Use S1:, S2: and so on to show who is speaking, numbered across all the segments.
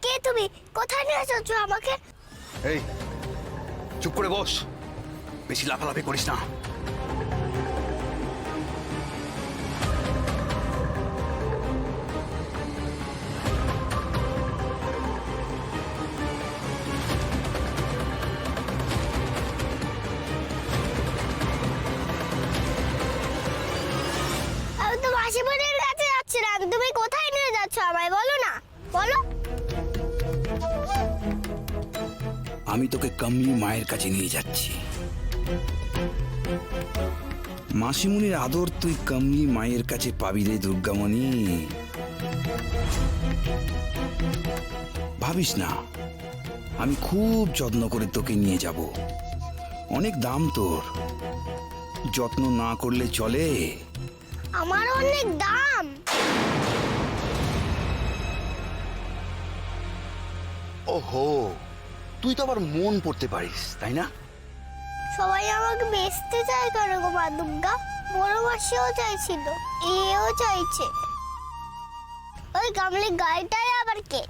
S1: কে তুমি? কোথায় নিয়ে যাচ্ছ আমাকে?
S2: এই চুপ করে বস, বেশি লাফালাফি করিস না।
S1: আমি তো মাসিমণির কাছে যাচ্ছিলাম, তুমি কোথায় নিয়ে যাচ্ছ আমায়? বলো না, বলো।
S3: আমি তোকে কমলি মায়ের কাছে নিয়ে যাচ্ছি। মাসিমুনির আদর তুই কমলি মায়ের কাছে পাবি রে দুর্গামণি। ভাবিস না, আমি খুব যত্ন করে তোকে নিয়ে যাব। অনেক দাম তোর, যত্ন না করলে চলে।
S1: আমার অনেক দাম।
S2: ওহো, তুই তো আবার মন পড়তে পারিস, তাই না?
S1: সবাই আমাকে বেচতে চায় কেন গো মা দুর্গা? বড় মাসিও চাইছিল, এও চাইছে। ওই গামলি গাড়িটাই আবার কে?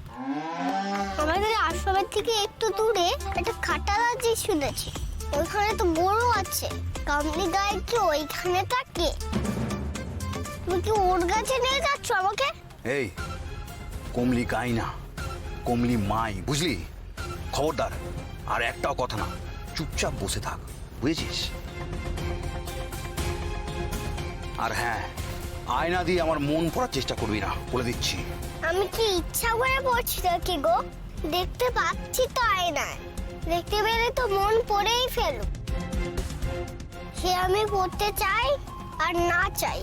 S1: আমাদের আশ্রমের থেকে একটু দূরে একটা খাটাল আছে শুনেছি, ওইখানে তো বড় আছে। গামলি গায়ে কি ওইখানে থাকে? তুমি কি ওর কাছে নিয়ে যাচ্ছ আমাকে?
S2: এই কমলি গাই না, কমলি মাই, বুঝলি? খবরদার আর একটাও কথা না, চুপচাপ বসে থাক, বুঝেছিস? আর হ্যাঁ, আয়না দিয়ে আমার মন পড়ার চেষ্টা করবি না, বলে দিচ্ছি।
S1: আমি কি ইচ্ছা করে পড়ছি নাকি গো? দেখতে পাচ্ছি তো আয়নায়, দেখতে পেলে তো মন পড়েই ফেলো। সে আমি পড়তে চাই আর না চাই।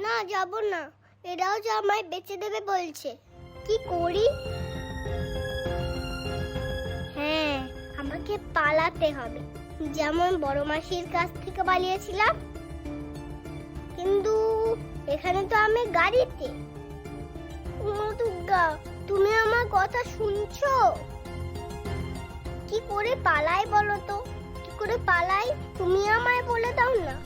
S1: না, যাব না। এরাও যে আমায় বেঁচে দেবে বলছে, কি করি? হ্যাঁ, আমাকে পালাতে হবে, যেমন বড় মাসির কাছ থেকে পালিয়েছিলাম। কিন্তু এখানে তো আমি গাড়িতে। উমা দুর্গা, তুমি আমার কথা শুনছো? কি করে পালাই বলো তো? কি করে পালাই তুমি আমায় বলে দাও না।